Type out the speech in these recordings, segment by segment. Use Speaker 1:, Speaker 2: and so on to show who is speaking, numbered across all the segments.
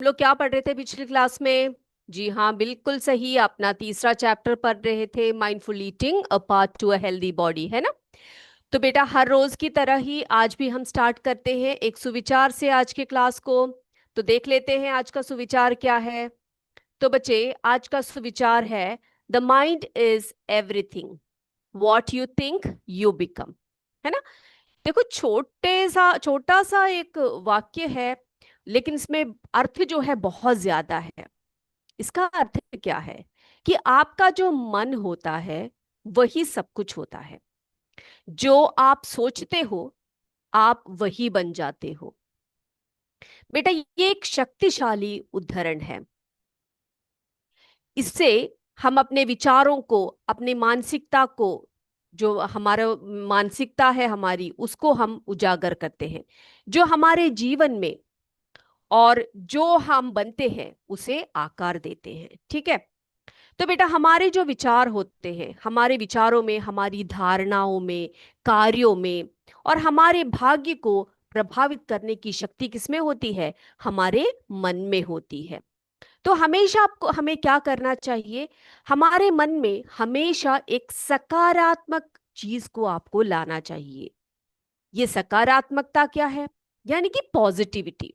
Speaker 1: लोग क्या पढ़ रहे थे पिछली क्लास में? जी हाँ, बिल्कुल सही, अपना तीसरा चैप्टर पढ़ रहे थे, mindful eating a path to a healthy body, है ना। तो बेटा हर रोज की तरह ही आज भी हम स्टार्ट करते हैं एक सुविचार से आज के क्लास को। तो देख लेते हैं आज का सुविचार क्या है। तो बच्चे, आज का सुविचार है, the mind is everything, what you think you become, है ना। देखो, छोटा सा एक वाक्य है, लेकिन इसमें अर्थ जो है बहुत ज्यादा है। इसका अर्थ क्या है कि आपका जो मन होता है वही सब कुछ होता है। जो आप सोचते हो आप वही बन जाते हो। बेटा, ये एक शक्तिशाली उदाहरण है। इससे हम अपने विचारों को, अपनी मानसिकता को, जो हमारा मानसिकता है हमारी, उसको हम उजागर करते हैं। जो हमारे जीवन में और जो हम बनते हैं उसे आकार देते हैं, ठीक है। तो बेटा, हमारे जो विचार होते हैं, हमारे विचारों में, हमारी धारणाओं में, कार्यों में, और हमारे भाग्य को प्रभावित करने की शक्ति किसमें होती है? हमारे मन में होती है। तो हमेशा आपको, हमें क्या करना चाहिए? हमारे मन में हमेशा एक सकारात्मक चीज को आपको लाना चाहिए। ये सकारात्मकता क्या है? यानी कि पॉजिटिविटी,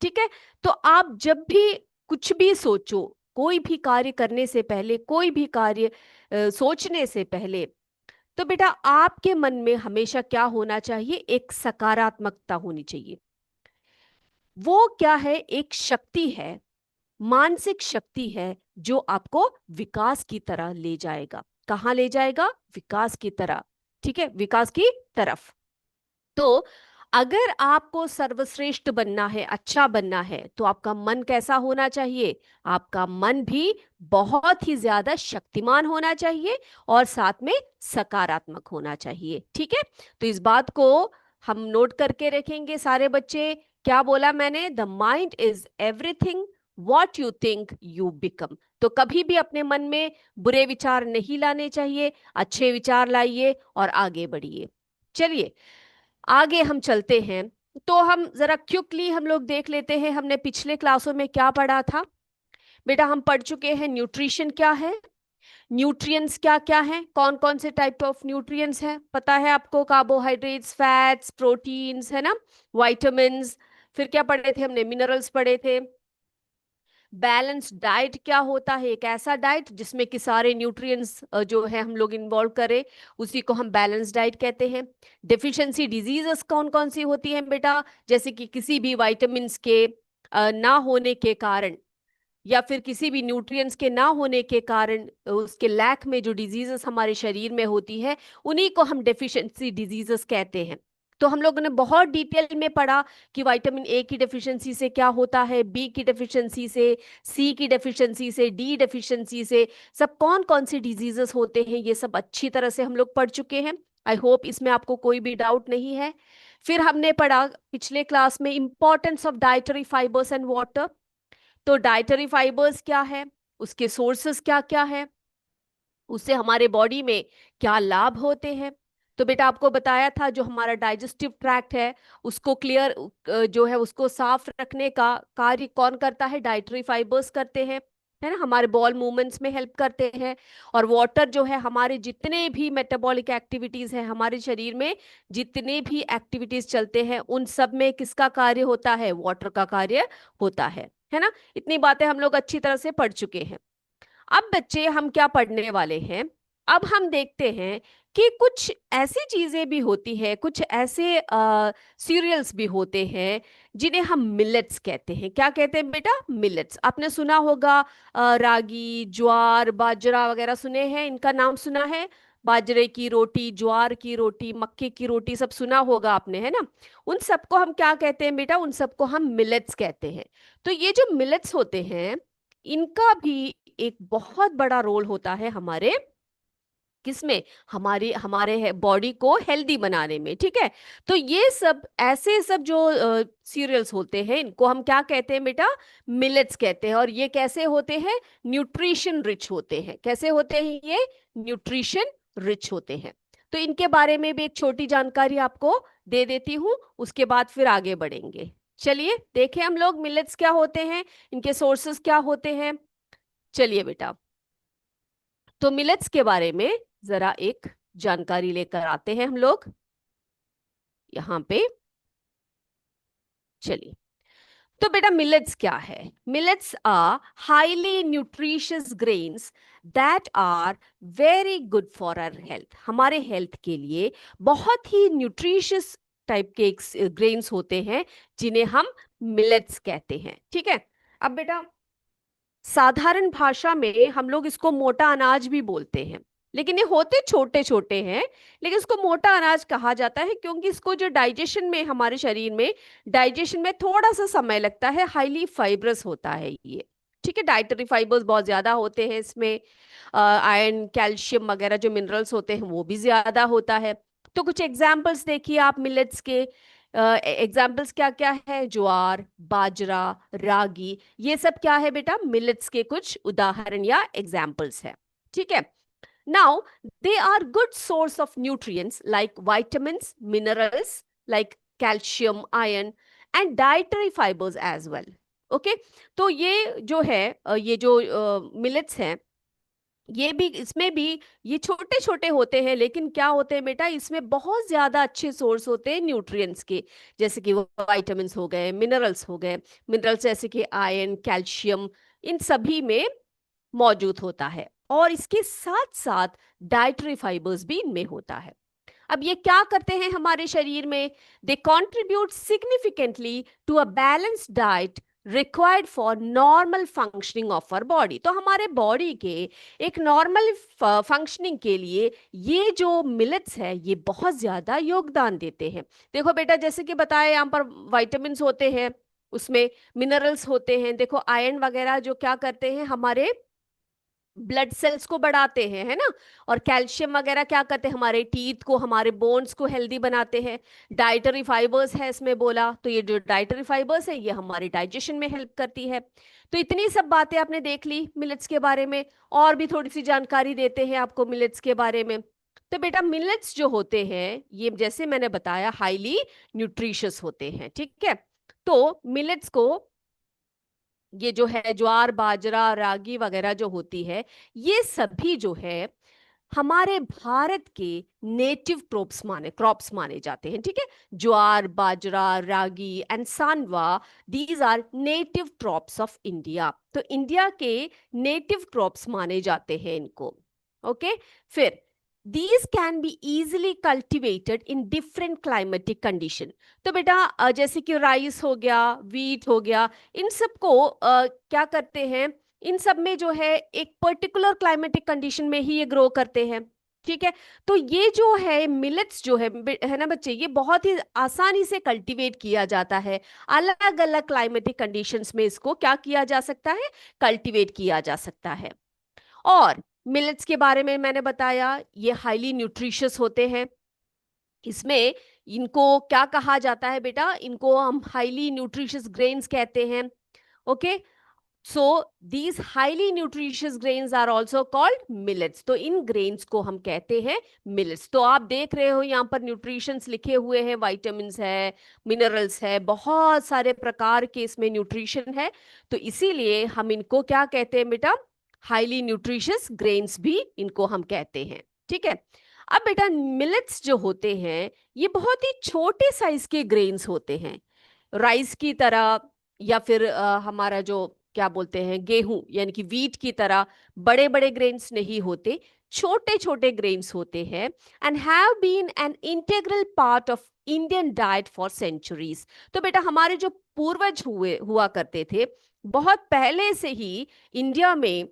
Speaker 1: ठीक है। तो आप जब भी कुछ भी सोचो, कोई भी कार्य करने से पहले, कोई भी कार्य सोचने से पहले, तो बेटा आपके मन में हमेशा क्या होना चाहिए? एक सकारात्मकता होनी चाहिए। वो क्या है? एक शक्ति है, मानसिक शक्ति है, जो आपको विकास की तरह ले जाएगा। कहाँ ले जाएगा? विकास की तरह, ठीक है, विकास की तरफ। तो अगर आपको सर्वश्रेष्ठ बनना है, अच्छा बनना है, तो आपका मन कैसा होना चाहिए? आपका मन भी बहुत ही ज्यादा शक्तिमान होना चाहिए और साथ में सकारात्मक होना चाहिए, ठीक है। तो इस बात को हम नोट करके रखेंगे सारे बच्चे। क्या बोला मैंने? The mind is everything, what you think you become. तो कभी भी अपने मन में बुरे विचार नहीं लाने चाहिए, अच्छे विचार लाइए और आगे बढ़िए। चलिए आगे हम चलते हैं। तो हम जरा क्विकली हम लोग देख लेते हैं, हमने पिछले क्लासों में क्या पढ़ा था। बेटा हम पढ़ चुके हैं न्यूट्रिशन क्या है, न्यूट्रिएंट्स क्या क्या है, कौन कौन से टाइप ऑफ न्यूट्रिएंट्स है पता है आपको? कार्बोहाइड्रेट्स, फैट्स, प्रोटीन्स, है ना, विटामिन्स। फिर क्या पढ़े थे हमने? मिनरल्स पढ़े थे। बैलेंस डाइट क्या होता है? एक ऐसा डाइट जिसमें कि सारे न्यूट्रिएंट्स जो है हम लोग इन्वॉल्व करें, उसी को हम बैलेंस डाइट कहते हैं। डेफिशिएंसी डिजीजेस कौन कौन सी होती हैं बेटा? जैसे कि किसी भी विटामिन्स के ना होने के कारण, या फिर किसी भी न्यूट्रिएंट्स के ना होने के कारण, उसके लैक में जो डिजीजेस हमारे शरीर में होती है, उन्हीं को हम डेफिशिएंसी डिजीजेस कहते हैं। तो हम लोगों ने बहुत डिटेल में पढ़ा कि विटामिन ए की डेफिशिएंसी से क्या होता है, बी की डेफिशिएंसी से, सी की डेफिशिएंसी से, डी डेफिशिएंसी से, सब कौन कौन से डिजीजेस होते हैं, ये सब अच्छी तरह से हम लोग पढ़ चुके हैं। आई होप इसमें आपको कोई भी डाउट नहीं है। फिर हमने पढ़ा पिछले क्लास में importance of dietary fibres and water. तो डाइटरी फाइबर्स क्या है, उसके सोर्सेस क्या क्या है, उससे हमारे बॉडी में क्या लाभ होते हैं। तो बेटा आपको बताया था, जो हमारा डाइजेस्टिव ट्रैक्ट है उसको क्लियर, जो है उसको साफ रखने का कार्य कौन करता है? डाइटरी फाइबर्स करते हैं, है ना, हमारे बॉल मूवमेंट्स में हेल्प करते हैं। और वाटर जो है, हमारे जितने भी मेटाबॉलिक एक्टिविटीज हैं, हमारे शरीर में जितने भी एक्टिविटीज चलते हैं, उन सब में किसका कार्य होता है? वाटर का कार्य होता है ना। इतनी बातें हम लोग अच्छी तरह से पढ़ चुके हैं। अब बच्चे हम क्या पढ़ने वाले हैं? अब हम देखते हैं कि कुछ ऐसी चीजें भी होती है, कुछ ऐसे सीरियल्स भी होते हैं जिन्हें हम मिलेट्स कहते हैं। क्या कहते हैं बेटा? मिलेट्स। आपने सुना होगा, रागी, ज्वार, बाजरा वगैरह सुने हैं, इनका नाम सुना है? बाजरे की रोटी, ज्वार की रोटी, मक्के की रोटी, सब सुना होगा आपने, है ना। उन सबको हम क्या कहते हैं बेटा? उन सबको हम मिलेट्स कहते हैं। तो ये जो मिलेट्स होते हैं, इनका भी एक बहुत बड़ा रोल होता है हमारे किसमें? हमारी हमारे बॉडी को हेल्दी बनाने में, ठीक है। तो ये सब ऐसे सब जो सीरियल्स होते हैं, इनको हम क्या कहते हैं बेटा? मिलेट्स कहते हैं। और ये कैसे होते हैं? न्यूट्रिशन रिच होते हैं। कैसे होते हैं ये? न्यूट्रिशन रिच होते हैं। तो इनके बारे में भी एक छोटी जानकारी आपको दे देती हूँ, उसके बाद फिर आगे बढ़ेंगे। चलिए देखें हम लोग मिलेट्स क्या होते हैं, इनके सोर्सेस क्या होते हैं। चलिए बेटा, तो मिलेट्स के बारे में जरा एक जानकारी लेकर आते हैं हम लोग यहाँ पे। चलिए, तो बेटा मिलेट्स क्या है? Millets are highly nutritious grains that are very good for our health. हमारे हेल्थ के लिए बहुत ही न्यूट्रिशियस टाइप के ग्रेन्स होते हैं जिन्हें हम मिलेट्स कहते हैं। ठीक है, अब बेटा साधारण भाषा में हम लोग इसको मोटा अनाज भी बोलते हैं, लेकिन ये होते छोटे छोटे हैं, लेकिन इसको मोटा अनाज कहा जाता है क्योंकि इसको जो डाइजेशन में, हमारे शरीर में डाइजेशन में थोड़ा सा समय लगता है, हाईली फाइब्रस होता है ये। ठीक है, डाइटरी फाइबर्स बहुत ज्यादा होते हैं इसमें, आयरन कैल्शियम वगैरह जो मिनरल्स होते हैं वो भी ज्यादा होता है। तो कुछ एग्जाम्पल्स देखिए आप मिलेट्स के। एग्जाम्पल्स क्या क्या है? ज्वार, बाजरा, रागी, ये सब क्या है बेटा? मिलेट्स के कुछ उदाहरण या एग्जाम्पल्स है। ठीक है, now they are good source of nutrients like vitamins, minerals like calcium, iron and dietary fibres as well. Okay, तो ये जो है ये जो मिलेट्स हैं, ये भी, इसमें भी ये छोटे छोटे होते हैं, लेकिन क्या होते हैं बेटा, इसमें बहुत ज्यादा अच्छे सोर्स होते हैं न्यूट्रिएंट्स के, जैसे कि वो वाइटामिन हो गए, मिनरल्स हो गए। मिनरल्स जैसे कि आयरन, कैल्शियम, इन सभी में मौजूद होता है, और इसके साथ साथ डाइटरी फाइबर्स भी इनमें होता है। अब ये क्या करते हैं हमारे शरीर में? They contribute significantly to a balanced diet required for normal functioning of our body. तो हमारे बॉडी के एक नॉर्मल फंक्शनिंग के लिए ये जो मिलेट्स है ये बहुत ज्यादा योगदान देते हैं। देखो बेटा, जैसे कि बताया यहाँ पर विटामिन होते हैं, उसमें मिनरल्स होते हैं। देखो आयरन वगैरह जो क्या करते हैं, हमारे ब्लड सेल्स को बढ़ाते हैं, है ना। और कैल्शियम वगैरह क्या करते हैं, हमारे टीथ को, हमारे बोन्स को हेल्दी बनाते हैं। डाइटरी फाइबर्स है इसमें बोला, तो ये जो डाइटरी फाइबर्स है ये हमारे डाइजेशन में हेल्प करती है। तो इतनी सब बातें आपने देख ली मिलेट्स के बारे में, और भी थोड़ी सी जानकारी देते हैं आपको मिलेट्स के बारे में। तो बेटा मिलेट्स जो होते हैं ये, जैसे मैंने बताया, हाईली न्यूट्रिशियस होते हैं। ठीक है, तो मिलेट्स को, ये जो है ज्वार, बाजरा, रागी वगैरह जो होती है, ये सभी जो है हमारे भारत के नेटिव क्रॉप्स माने जाते हैं। ठीक है, jowar, bajra, ragi and sandwa, these are native crops of India. तो इंडिया के नेटिव क्रॉप्स माने जाते हैं इनको। ओके, फिर these can be easily cultivated in different climatic condition। तो बेटा जैसे कि राइस हो गया, वीट हो गया, इन सबको क्या करते हैं, इन सब में जो है एक पर्टिकुलर क्लाइमेटिक कंडीशन में ही ये ग्रो करते हैं। ठीक है, तो ये जो है मिलेट्स जो है ना बच्चे, ये बहुत ही आसानी से कल्टीवेट किया जाता है। अलग अलग क्लाइमेटिक कंडीशंस में इसको क्या किया जा सकता है, कल्टीवेट किया जा सकता है। और मिलेट्स के बारे में मैंने बताया, ये हाईली न्यूट्रिशियस होते हैं। इसमें इनको क्या कहा जाता है बेटा, इनको हम हाईली न्यूट्रिशियस ग्रेन्स कहते हैं। Okay, so these highly nutritious grains are also called millets. तो इन ग्रेन्स को हम कहते हैं मिलेट्स। तो आप देख रहे हो यहाँ पर न्यूट्रिशंस लिखे हुए हैं, वाइटामिन है, मिनरल्स है, बहुत सारे प्रकार के इसमें न्यूट्रिशन है। तो इसीलिए हम इनको क्या कहते हैं बेटा, हाईली न्यूट्रिशियस ग्रेन्स भी इनको हम कहते हैं। ठीक है, अब बेटा मिलेट्स जो होते हैं ये बहुत ही छोटे साइज के ग्रेन्स होते हैं, राइस की तरह, या फिर हमारा जो क्या बोलते हैं गेहूं यानी कि वीट की तरह बड़े बड़े ग्रेन्स नहीं होते, छोटे छोटे ग्रेन्स होते हैं। And have been an integral part of Indian diet for centuries. तो बेटा हमारे जो पूर्वज हुआ करते थे, बहुत पहले से ही इंडिया में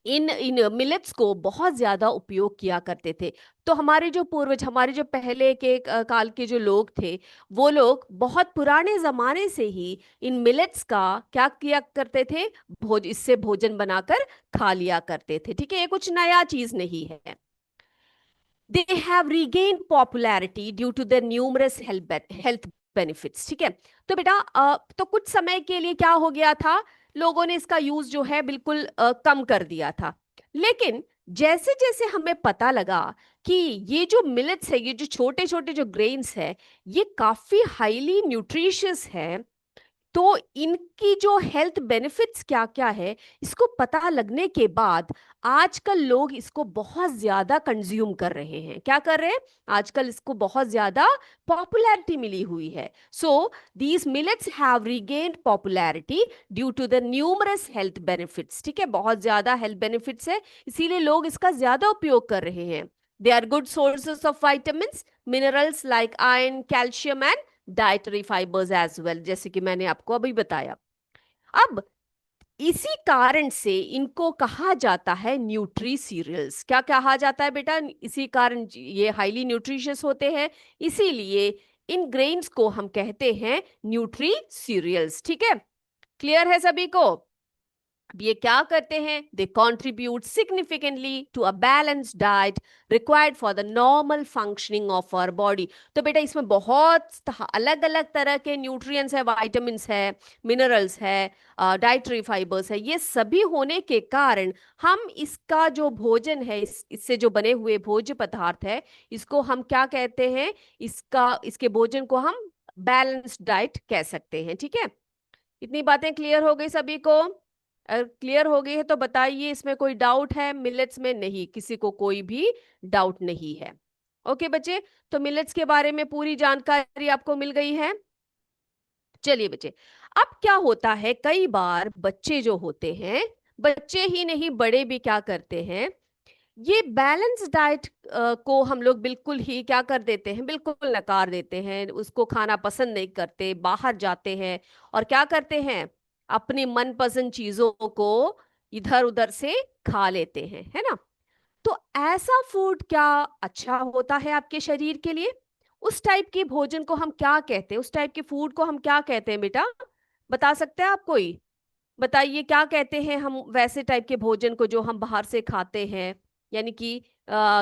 Speaker 1: इन इन मिलेट्स को बहुत ज्यादा उपयोग किया करते थे। तो हमारे जो पूर्वज, हमारे जो पहले के काल के जो लोग थे, वो लोग बहुत पुराने जमाने से ही इन मिलेट्स का क्या किया करते थे, इससे भोजन बनाकर खा लिया करते थे। ठीक है, ये कुछ नया चीज नहीं है। They have regain popularity due to their numerous health benefits. ठीक है, तो बेटा तो कुछ समय के लिए क्या हो गया था, लोगों ने इसका यूज जो है बिल्कुल कम कर दिया था। लेकिन जैसे जैसे हमें पता लगा कि ये जो मिलेट्स है, ये जो छोटे छोटे जो ग्रेन्स है, ये काफी हाईली न्यूट्रिशियस है। तो इनकी जो हेल्थ बेनिफिट्स क्या क्या है, इसको पता लगने के बाद आजकल लोग इसको बहुत ज्यादा कंज्यूम कर रहे हैं। क्या कर रहे हैं? आजकल इसको बहुत ज्यादा पॉपुलैरिटी मिली हुई है। So these millets have regained popularity due to the numerous health benefits. ठीक है, बहुत ज्यादा हेल्थ बेनिफिट्स है, इसीलिए लोग इसका ज्यादा उपयोग कर रहे हैं। They are good sources of vitamins, minerals like iron, calcium and dietary fibres as well, जैसे कि मैंने आपको अभी बताया। अब इसी कारण से इनको कहा जाता है न्यूट्री सीरियल्स। क्या कहा जाता है बेटा? इसी कारण ये हाईली न्यूट्रिशियस होते हैं, इसीलिए इन ग्रेन्स को हम कहते हैं न्यूट्री सीरियल्स। ठीक है, क्लियर है सभी को? अब ये क्या करते हैं? They contribute significantly to a balance diet required for the normal functioning of our body. तो बेटा इसमें बहुत अलग अलग तरह के न्यूट्रिएंट्स है, वाइटामिन्स है, मिनरल्स है, डाइटरी फाइबर्स है। ये सभी होने के कारण हम इसका जो भोजन है, इससे जो बने हुए भोज्य पदार्थ है, इसको हम क्या कहते हैं? इसके भोजन को हम बैलेंस डाइट कह सकते हैं। ठीक है, इतनी बातें क्लियर हो गई सभी को? क्लियर हो गई है तो बताइए, इसमें कोई डाउट है मिलेट्स में? नहीं, किसी को कोई भी डाउट नहीं है। ओके बच्चे, तो मिलेट्स के बारे में पूरी जानकारी आपको मिल गई है। चलिए बच्चे, अब क्या होता है, कई बार बच्चे जो होते हैं, बच्चे ही नहीं बड़े भी क्या करते हैं, ये बैलेंस डाइट को हम लोग बिल्कुल ही क्या कर देते हैं, बिल्कुल नकार देते हैं, उसको खाना पसंद नहीं करते, बाहर जाते हैं और क्या करते हैं, अपनी मनपसंद चीजों को इधर उधर से खा लेते हैं, है ना? तो ऐसा फूड क्या अच्छा होता है आपके शरीर के लिए? उस टाइप के भोजन को हम क्या कहते हैं? उस टाइप के फूड को हम क्या कहते हैं बेटा? बता सकते हैं आप कोई? बताइए क्या कहते हैं हम वैसे टाइप के भोजन को जो हम बाहर से खाते हैं? यानी कि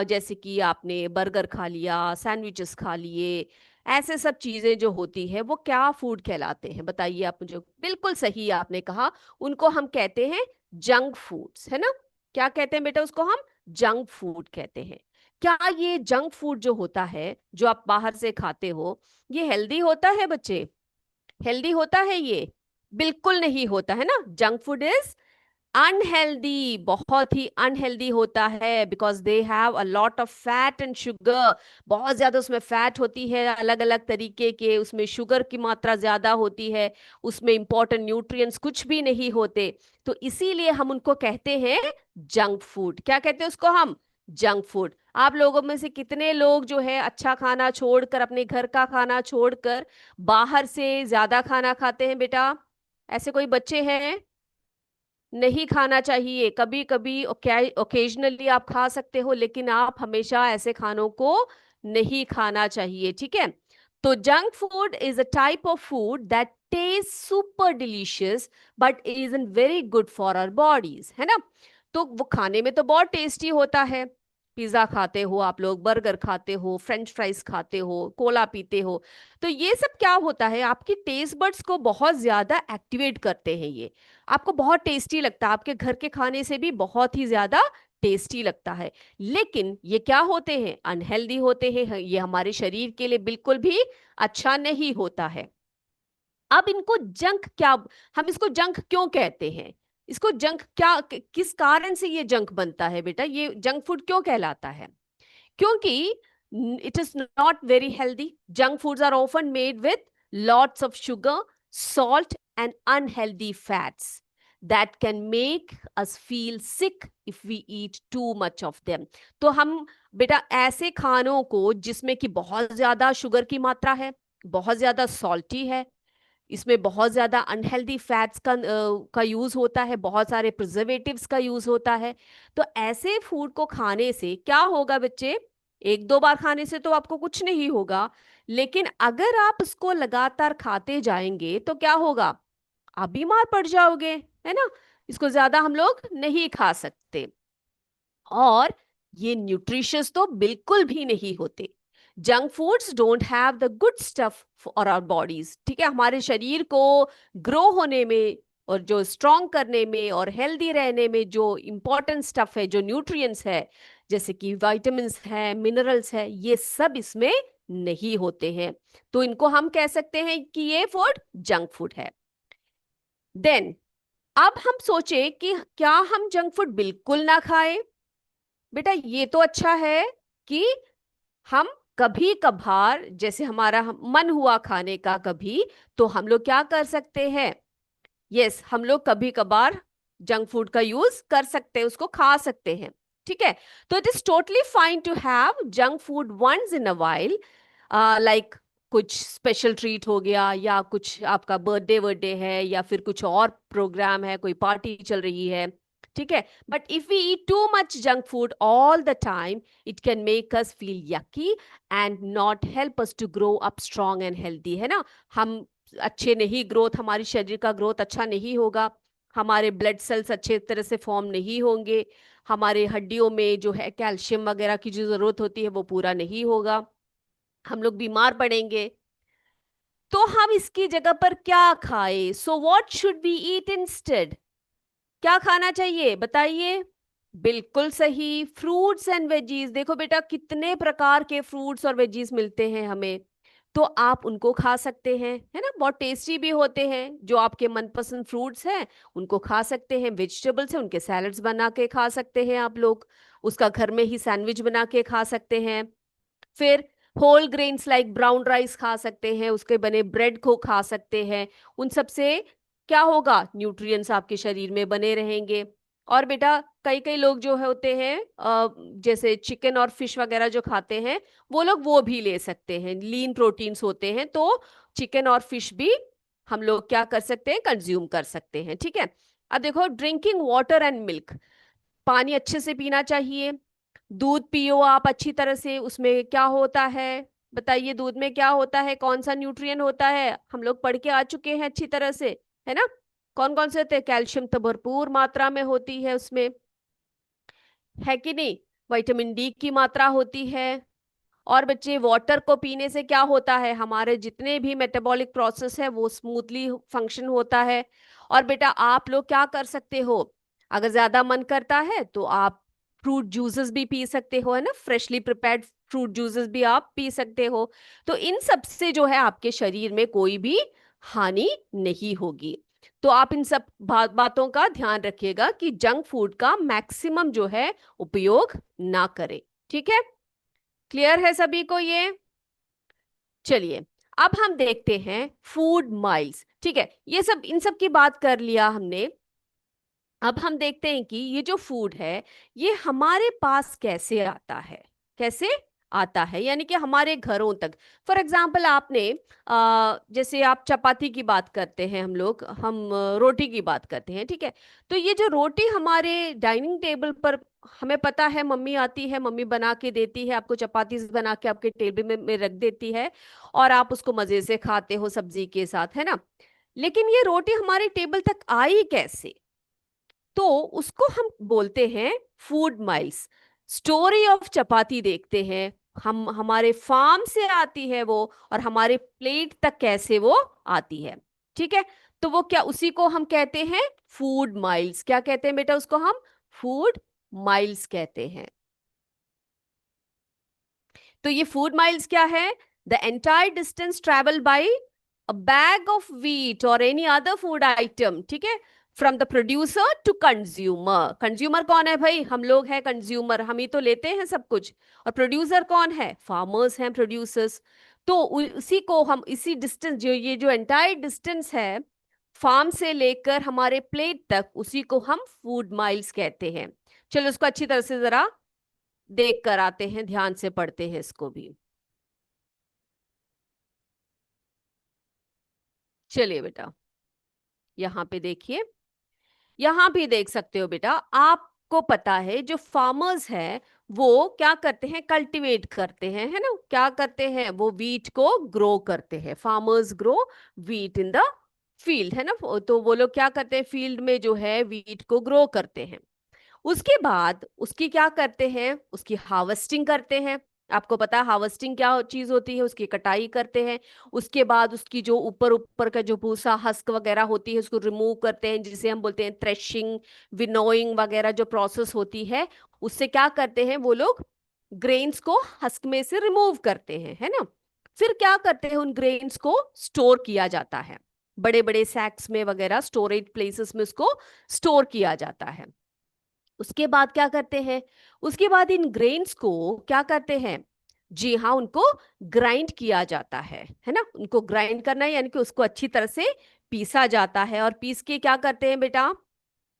Speaker 1: जैसे कि आपने बर्गर खा लिया, सैंडविचेस खा लिए, ऐसे सब चीजें जो होती है वो क्या फूड कहलाते हैं? बताइए आप मुझे। बिल्कुल सही आपने कहा, उनको हम कहते हैं जंक फूड्स, है ना? क्या कहते हैं बेटा उसको? हम जंक फूड कहते हैं। क्या ये जंक फूड जो होता है, जो आप बाहर से खाते हो, ये हेल्दी होता है बच्चे? हेल्दी होता है ये? बिल्कुल नहीं होता है ना। जंक फूड इज अनहेल्दी, बहुत ही अनहेल्दी होता है, because they have a lot of fat and sugar. बहुत ज्यादा उसमें फैट होती है, अलग अलग तरीके के, उसमें शुगर की मात्रा ज्यादा होती है, उसमें इंपॉर्टेंट न्यूट्रिएंट्स कुछ भी नहीं होते। तो इसीलिए हम उनको कहते हैं जंक फूड। क्या कहते हैं उसको हम? Junk food. आप लोगों में से कितने लोग जो है अच्छा खाना छोड़कर, अपने घर का खाना छोड़कर बाहर से ज्यादा खाना खाते हैं बेटा? ऐसे कोई बच्चे हैं? नहीं खाना चाहिए, कभी कभी ओकेजनली आप खा सकते हो, लेकिन आप हमेशा ऐसे खानों को नहीं खाना चाहिए। ठीक है, तो junk food is a type of food that taste super delicious but is in very good for our bodies, है ना? तो वो खाने में तो बहुत टेस्टी होता है। पिज्जा खाते हो आप लोग, बर्गर खाते हो, फ्रेंच फ्राइज खाते हो, कोला पीते हो, तो ये सब क्या होता है, आपकी टेस्ट बड्स को बहुत ज्यादा एक्टिवेट करते हैं। ये आपको बहुत टेस्टी लगता है, आपके घर के खाने से भी बहुत ही ज्यादा टेस्टी लगता है। लेकिन ये क्या होते हैं? अनहेल्दी होते हैं, ये हमारे शरीर के लिए बिल्कुल भी अच्छा नहीं होता है। अब इनको जंक क्या, हम इसको जंक क्यों कहते हैं? इसको जंक क्या, किस कारण से ये जंक बनता है बेटा? ये जंक फूड क्यों कहलाता है? क्योंकि it is not very healthy. Junk foods are often made with lots of sugar, salt, and unhealthy fats that can make us feel sick if we eat too much of them. तो हम बेटा ऐसे खानों को जिसमें कि बहुत ज्यादा शुगर की मात्रा है, बहुत ज्यादा सॉल्टी है, इसमें बहुत ज्यादा अनहेल्दी फैट्स का यूज होता है, बहुत सारे प्रिजर्वेटिव्स का यूज होता है। तो ऐसे फूड को खाने से क्या होगा बच्चे? एक दो बार खाने से तो आपको कुछ नहीं होगा, लेकिन अगर आप इसको लगातार खाते जाएंगे तो क्या होगा? आप बीमार पड़ जाओगे, है ना? इसको ज्यादा हम लोग नहीं खा सकते। और ये न्यूट्रिशियस तो बिल्कुल भी नहीं होते। Junk foods don't have the good stuff for our bodies. ठीक है, हमारे शरीर को ग्रो होने में और जो स्ट्रॉन्ग करने में और हेल्दी रहने में जो इंपॉर्टेंट स्टफ है, जो न्यूट्रिएंट्स है, जैसे कि विटामिन्स है, मिनरल्स है, ये सब इसमें नहीं होते हैं। तो इनको हम कह सकते हैं कि ये फूड जंक फूड है। देन अब हम सोचे कि क्या हम जंक फूड बिल्कुल ना खाएं? बेटा ये तो अच्छा है कि हम कभी कभार, जैसे हमारा मन हुआ खाने का कभी, तो हम लोग क्या कर सकते हैं, यस हम लोग कभी कभार जंक फूड का यूज कर सकते हैं, उसको खा सकते हैं। ठीक है, तो it is totally fine to have junk food once in a while, like कुछ स्पेशल ट्रीट हो गया, या कुछ आपका बर्थडे वर्डे है, या फिर कुछ और प्रोग्राम है, कोई पार्टी चल रही है। ठीक है, but if we eat too much junk food all the time, it can make us feel yucky and not help us to grow up strong and healthy, है ना। हम अच्छे नहीं, ग्रोथ, हमारी शरीर का ग्रोथ अच्छा नहीं होगा, हमारे ब्लड सेल्स अच्छे तरह से फॉर्म नहीं होंगे, हमारे हड्डियों में जो है कैल्शियम वगैरह की जो जरूरत होती है वो पूरा नहीं होगा, हम लोग बीमार पड़ेंगे। तो हम इसकी जगह पर क्या खाए? So what should we eat instead? क्या खाना चाहिए बताइए? बिल्कुल सही, फ्रूट्स एंड वेजीज। देखो बेटा कितने प्रकार के फ्रूट्स और वेजीज मिलते हैं हमें, तो आप उनको खा सकते हैं, है ना, बहुत टेस्टी भी होते हैं। जो आपके मनपसंद फ्रूट्स हैं उनको खा सकते हैं, वेजिटेबल्स हैं उनके सैलड्स बना के खा सकते हैं आप लोग, उसका घर में ही सैंडविच बना के खा सकते हैं। फिर whole grains like brown rice खा सकते हैं, उसके बने ब्रेड को खा सकते हैं। उन सब से क्या होगा, न्यूट्रिएंट्स आपके शरीर में बने रहेंगे। और बेटा कई कई लोग जो है होते हैं जैसे चिकन और फिश वगैरह जो खाते हैं, वो लोग वो भी ले सकते हैं, लीन प्रोटीन्स होते हैं, तो चिकन और फिश भी हम लोग क्या कर सकते हैं, कंज्यूम कर सकते हैं। ठीक है, अब देखो ड्रिंकिंग वाटर एंड मिल्क, पानी अच्छे से पीना चाहिए। दूध पियो आप अच्छी तरह से, उसमें क्या होता है बताइए, दूध में क्या होता है, कौन सा न्यूट्रिएंट होता है, हम लोग पढ़ के आ चुके हैं अच्छी तरह से, है ना। कौन कौन से होते हैं? कैल्शियम तो भरपूर मात्रा में होती है उसमें, है कि नहीं। विटामिन डी की मात्रा होती है। और बच्चे वाटर को पीने से क्या होता है, हमारे जितने भी मेटाबॉलिक प्रोसेस है वो स्मूथली फंक्शन होता है। और बेटा आप लोग क्या कर सकते हो, अगर ज्यादा मन करता है तो आप फ्रूट जूसेस भी पी सकते हो, है ना, फ्रेशली प्रिपेयर्ड फ्रूट जूसेस भी आप पी सकते हो। तो इन सब से जो है आपके शरीर में कोई भी हानि नहीं होगी। तो आप इन सब बातों का ध्यान रखिएगा कि जंक फूड का मैक्सिमम जो है उपयोग ना करें। ठीक है, क्लियर है सभी को ये? चलिए अब हम देखते हैं फूड माइल्स। ठीक है, ये सब इन सब की बात कर लिया हमने। अब हम देखते हैं कि ये जो फूड है ये हमारे पास कैसे आता है, कैसे आता है, यानी कि हमारे घरों तक। फॉर एग्जाम्पल आपने जैसे आप चपाती की बात करते हैं, हम रोटी की बात करते हैं। ठीक है, तो ये जो रोटी हमारे डाइनिंग टेबल पर, हमें पता है मम्मी आती है, मम्मी बना के देती है आपको, चपाती बना के आपके टेबल में रख देती है, और आप उसको मजे से खाते हो सब्जी के साथ, है ना। लेकिन ये रोटी हमारे टेबल तक आई कैसे? तो उसको हम बोलते हैं फूड माइल्स। स्टोरी ऑफ चपाती देखते हैं, हम हमारे फार्म से आती है वो, और हमारे प्लेट तक कैसे वो आती है। ठीक है, तो वो क्या, उसी को हम कहते हैं फूड माइल्स। क्या कहते हैं बेटा उसको? हम फूड माइल्स कहते हैं। तो ये फूड माइल्स क्या है? The entire distance travel by a bag of wheat और एनी अदर फूड आइटम, ठीक है, from the producer to consumer. Consumer कौन है भाई? हम लोग हैं कंज्यूमर, हम ही तो लेते हैं सब कुछ। और प्रोड्यूसर कौन है? फार्मर्स हैं, प्रोड्यूसर्स। तो उसी को हम, इसी डिस्टेंस, जो ये जो एंटायर डिस्टेंस है फार्म से लेकर हमारे प्लेट तक, उसी को हम फूड माइल्स कहते हैं। चलो उसको अच्छी तरह से जरा देख कर आते हैं, ध्यान से पढ़ते हैं इसको भी। चलिए बेटा यहाँ पे देखिए, यहाँ भी देख सकते हो बेटा, आपको पता है जो फार्मर्स है वो क्या करते हैं, कल्टीवेट करते हैं, है ना, क्या करते हैं, वो वीट को ग्रो करते हैं। Farmers grow wheat in the field, है ना। तो वो लोग क्या करते हैं, फील्ड में जो है वीट को ग्रो करते हैं। उसके बाद उसकी क्या करते हैं, उसकी हार्वेस्टिंग करते हैं। आपको पता है हार्वेस्टिंग क्या चीज होती है, उसकी कटाई करते हैं, उसके बाद उसकी जो ऊपर ऊपर का जो भूसा हस्क वगैरह होती है उसको रिमूव करते हैं, जिसे हम बोलते हैं थ्रेशिंग, विनोइंग वगैरह जो प्रोसेस होती है, उससे क्या करते हैं वो लोग, ग्रेन्स को हस्क में से रिमूव करते हैं, है ना। फिर क्या करते हैं, उन ग्रेन्स को स्टोर किया जाता है, बड़े बड़े सैक्स में वगैरह स्टोरेज प्लेसेस में उसको स्टोर किया जाता है। उसके बाद क्या करते हैं, उसके बाद इन ग्रेन्स को क्या करते हैं, जी हाँ, उनको ग्राइंड किया जाता है ना। उनको ग्राइंड करना है यानी कि उसको अच्छी तरह से पीसा जाता है, और पीस के क्या करते हैं बेटा,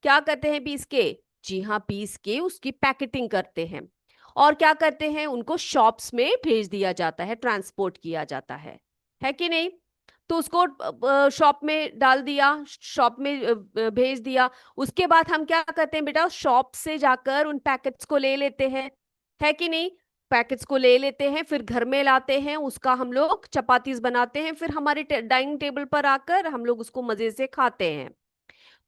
Speaker 1: क्या करते हैं पीस के, जी हाँ, पीस के उसकी पैकेटिंग करते हैं, और क्या करते हैं, उनको शॉप्स में भेज दिया जाता है, ट्रांसपोर्ट किया जाता है कि नहीं। तो उसको शॉप में डाल दिया, शॉप में भेज दिया। उसके बाद हम क्या करते हैं बेटा, शॉप से जाकर उन पैकेट्स को ले लेते हैं, है कि नहीं। पैकेट्स को ले लेते हैं, फिर घर में लाते हैं, उसका हम लोग चपातीस बनाते हैं, फिर हमारे डाइनिंग टेबल पर आकर हम लोग उसको मजे से खाते हैं।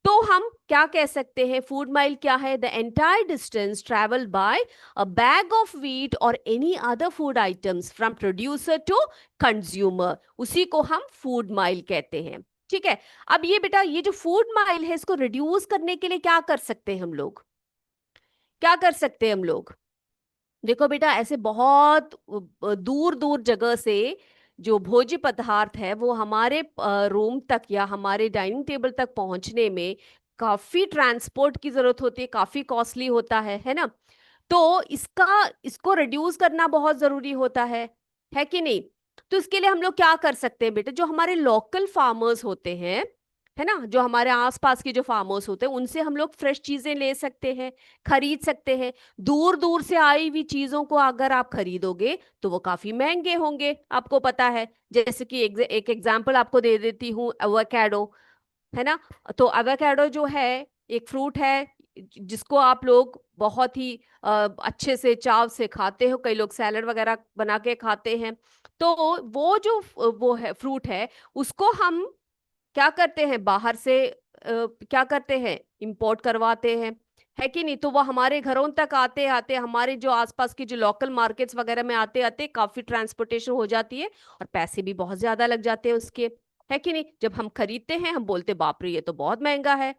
Speaker 1: तो हम क्या कह सकते हैं, फूड माइल क्या है, the entire distance travelled by a bag of wheat और any other food items from producer to consumer, उसी को हम फूड माइल कहते हैं। ठीक है। अब ये बेटा, ये जो फूड माइल है इसको रिड्यूस करने के लिए क्या कर सकते हैं हम लोग, क्या कर सकते हैं हम लोग, देखो बेटा, ऐसे बहुत दूर दूर जगह से जो भोज्य पदार्थ है वो हमारे रूम तक या हमारे डाइनिंग टेबल तक पहुंचने में काफी ट्रांसपोर्ट की जरूरत होती है, काफी कॉस्टली होता है ना। तो इसको रिड्यूस करना बहुत जरूरी होता है कि नहीं। तो इसके लिए हम लोग क्या कर सकते हैं बेटा, जो हमारे लोकल फार्मर्स होते हैं, है ना, जो हमारे आसपास के जो फार्मर्स होते हैं, उनसे हम लोग फ्रेश चीजें ले सकते हैं, खरीद सकते हैं। दूर दूर से आई हुई चीजों को अगर आप खरीदोगे तो वो काफी महंगे होंगे, आपको पता है। जैसे कि एक एग्जांपल आपको दे देती हूँ, एवोकाडो, है ना। तो एवोकाडो जो है एक फ्रूट है, जिसको आप लोग बहुत ही अच्छे से चाव से खाते हो, कई लोग सैलड वगैरह बना के खाते हैं। तो वो जो वो है फ्रूट है, उसको हम क्या करते हैं, बाहर से क्या करते हैं, इंपोर्ट करवाते हैं, है कि नहीं। तो वो हमारे घरों तक आते आते, हमारे जो आसपास की जो लोकल मार्केट्स वगैरह में आते आते काफी ट्रांसपोर्टेशन हो जाती है, और पैसे भी बहुत ज्यादा लग जाते हैं उसके, है कि नहीं। जब हम खरीदते हैं हम बोलते बाप रे ये तो बहुत महंगा है।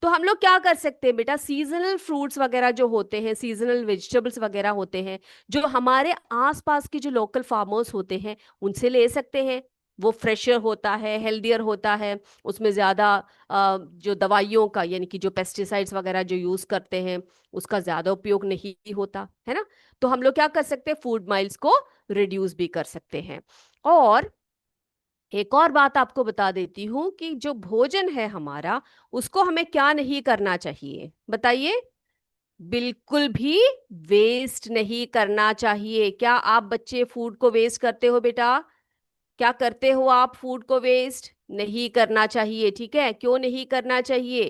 Speaker 1: तो हम लोग क्या कर सकते हैं बेटा, सीजनल फ्रूट्स वगैरह जो होते हैं, सीजनल वेजिटेबल्स वगैरह होते हैं, जो हमारे आसपास के जो लोकल फार्मर्स होते हैं उनसे ले सकते हैं। वो फ्रेशर होता है, हेल्दियर होता है, उसमें ज़्यादा जो दवाइयों का यानी कि जो पेस्टिसाइड्स वगैरह जो यूज़ करते हैं उसका ज़्यादा उपयोग नहीं होता है ना। तो हम लोग क्या कर सकते हैं, फूड माइल्स को रिड्यूस भी कर सकते हैं। और एक और बात आपको बता देती हूँ कि जो भोजन है हमारा, उसको हमें क्या नहीं करना चाहिए, बताइए। बिल्कुल भी वेस्ट नहीं करना चाहिए। क्या आप बच्चे फूड को वेस्ट करते हो बेटा, क्या करते हो आप फूड को वेस्ट, नहीं करना चाहिए, ठीक है। क्यों नहीं करना चाहिए,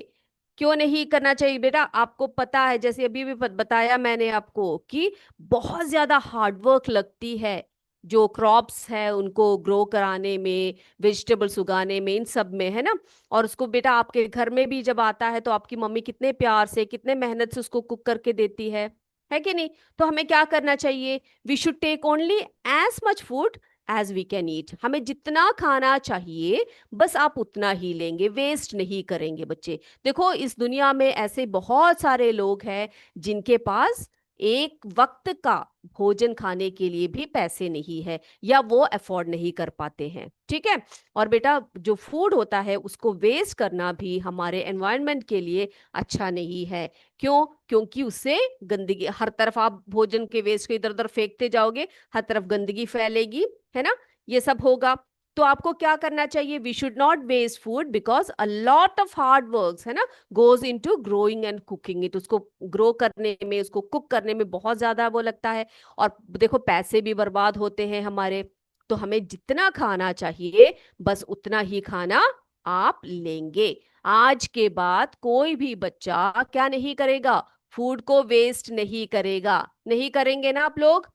Speaker 1: क्यों नहीं करना चाहिए बेटा, आपको पता है, जैसे अभी भी बताया मैंने आपको कि बहुत ज्यादा हार्डवर्क लगती है जो क्रॉप्स है उनको ग्रो कराने में, वेजिटेबल्स उगाने में, इन सब में, है ना। और उसको बेटा आपके घर में भी जब आता है तो आपकी मम्मी कितने प्यार से, कितने मेहनत से उसको कुक करके देती है कि नहीं। तो हमें क्या करना चाहिए, we should take only as much food as we can eat, हमें जितना खाना चाहिए बस आप उतना ही लेंगे, वेस्ट नहीं करेंगे बच्चे। देखो इस दुनिया में ऐसे बहुत सारे लोग हैं जिनके पास एक वक्त का भोजन खाने के लिए भी पैसे नहीं है, या वो अफोर्ड नहीं कर पाते हैं, ठीक है। और बेटा जो फूड होता है उसको वेस्ट करना भी हमारे एनवायरनमेंट के लिए अच्छा नहीं है। क्यों, क्योंकि उससे गंदगी, हर तरफ आप भोजन के वेस्ट को इधर उधर फेंकते जाओगे, हर तरफ गंदगी फैलेगी, है ना, ये सब होगा। तो आपको क्या करना चाहिए, we should not waste food because a lot of hard work, है ना, goes into growing and cooking it, उसको ग्रो करने में, उसको कुक करने में बहुत ज्यादा वो लगता है। और देखो पैसे भी बर्बाद होते हैं हमारे। तो हमें जितना खाना चाहिए बस उतना ही खाना आप लेंगे। आज के बाद कोई भी बच्चा क्या नहीं करेगा, फूड को वेस्ट नहीं करेगा, नहीं करेंगे ना आप लोग।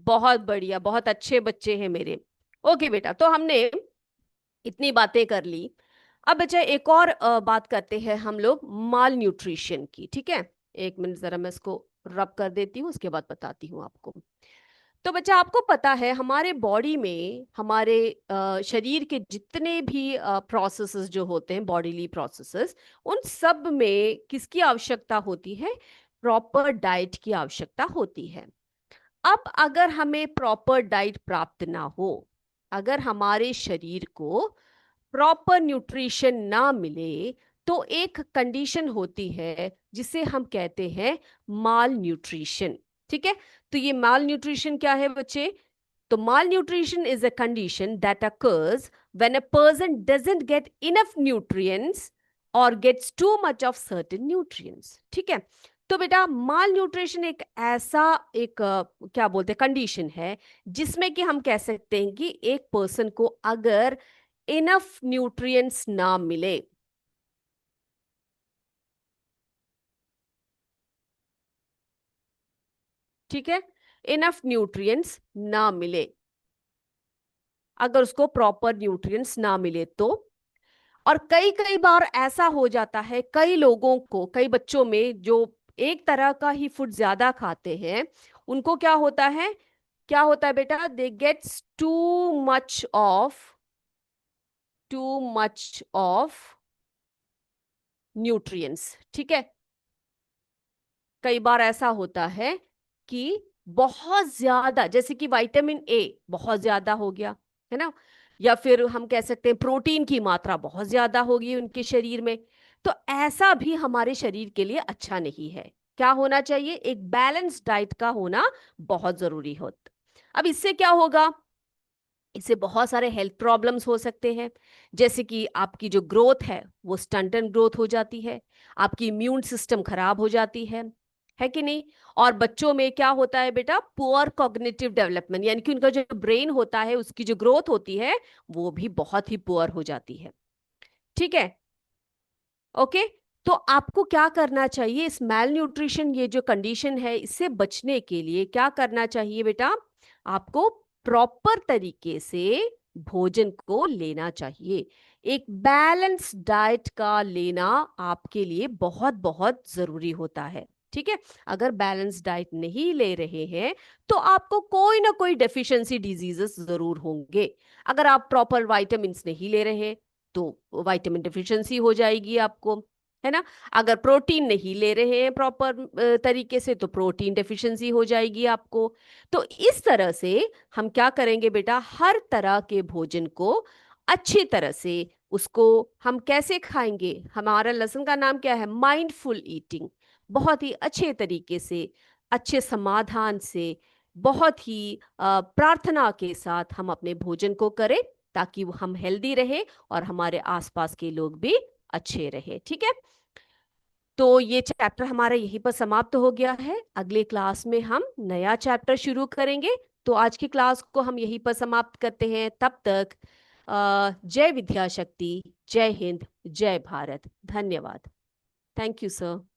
Speaker 1: बहुत बढ़िया, बहुत अच्छे बच्चे हैं मेरे। ओके बेटा, तो हमने इतनी बातें कर ली। अब बच्चा एक और बात करते हैं हम लोग माल न्यूट्रिशन की, ठीक है। एक मिनट जरा मैं इसको रब कर देती हूँ, उसके बाद बताती हूँ आपको। तो बच्चा आपको पता है हमारे बॉडी में, हमारे शरीर के जितने भी प्रोसेसेस जो होते हैं, बॉडीली प्रोसेसेस, उन सब में किसकी आवश्यकता होती है? प्रॉपर डाइट की आवश्यकता होती है। अब अगर हमें प्रॉपर डाइट प्राप्त ना हो, अगर हमारे शरीर को प्रॉपर न्यूट्रिशन ना मिले, तो एक कंडीशन होती है जिसे हम कहते हैं माल न्यूट्रिशन। ठीक है, तो ये माल न्यूट्रिशन क्या है बच्चे? तो malnutrition is a condition that occurs when a person doesn't get enough nutrients or gets too much of certain nutrients। ठीक है, तो बेटा माल न्यूट्रिशन एक ऐसा एक क्या बोलते हैं कंडीशन है जिसमें कि हम कह सकते हैं कि एक पर्सन को अगर इनफ न्यूट्रिएंट्स ना मिले, ठीक है, इनफ न्यूट्रिएंट्स ना मिले, अगर उसको प्रॉपर न्यूट्रिएंट्स ना मिले तो। और कई कई बार ऐसा हो जाता है, कई लोगों को, कई बच्चों में जो एक तरह का ही फूड ज्यादा खाते हैं, उनको क्या होता है, क्या होता है बेटा? They gets too much of nutrients. ठीक है, कई बार ऐसा होता है कि बहुत ज्यादा, जैसे कि विटामिन ए बहुत ज्यादा हो गया, है ना, या फिर हम कह सकते हैं प्रोटीन की मात्रा बहुत ज्यादा होगी उनके शरीर में। तो ऐसा भी हमारे शरीर के लिए अच्छा नहीं है। क्या होना चाहिए? एक बैलेंस डाइट का होना बहुत जरूरी होता। अब इससे क्या होगा? इससे बहुत सारे हेल्थ प्रॉब्लम्स हो सकते हैं, जैसे कि आपकी जो ग्रोथ है वो स्टंटन ग्रोथ हो जाती है, आपकी इम्यून सिस्टम खराब हो जाती है कि नहीं? और बच्चों में क्या होता है बेटा? पुअर कॉग्निटिव डेवलपमेंट, यानी कि उनका जो ब्रेन होता है उसकी जो ग्रोथ होती है वो भी बहुत ही पुअर हो जाती है। ठीक है, ओके। तो आपको क्या करना चाहिए? इस मैल न्यूट्रिशन, ये जो कंडीशन है, इससे बचने के लिए क्या करना चाहिए बेटा? आपको प्रॉपर तरीके से भोजन को लेना चाहिए। एक बैलेंस डाइट का लेना आपके लिए बहुत बहुत जरूरी होता है। ठीक है, अगर बैलेंस डाइट नहीं ले रहे हैं तो आपको कोई ना कोई डेफिशिएंसी डिजीजेस जरूर होंगे। अगर आप प्रॉपर वाइटामिन नहीं ले रहे तो विटामिन डिफिशिएंसी हो जाएगी आपको, है ना। अगर प्रोटीन नहीं ले रहे हैं प्रॉपर तरीके से तो प्रोटीन डेफिशिएंसी हो जाएगी आपको। तो इस तरह से हम क्या करेंगे बेटा? हर तरह के भोजन को अच्छी तरह से, उसको हम कैसे खाएंगे? हमारा लेसन का नाम क्या है? Mindful eating. बहुत ही अच्छे तरीके से, अच्छे समाधान से, बहुत ही प्रार्थना के साथ हम अपने भोजन को करें, ताकि वो हम हेल्दी रहे और हमारे आसपास के लोग भी अच्छे रहे। ठीक है, तो ये चैप्टर हमारा यहीं पर समाप्त हो गया है। अगले क्लास में हम नया चैप्टर शुरू करेंगे। तो आज की क्लास को हम यहीं पर समाप्त करते हैं। तब तक जय विद्याशक्ति, जय हिंद, जय भारत। धन्यवाद। Thank you sir.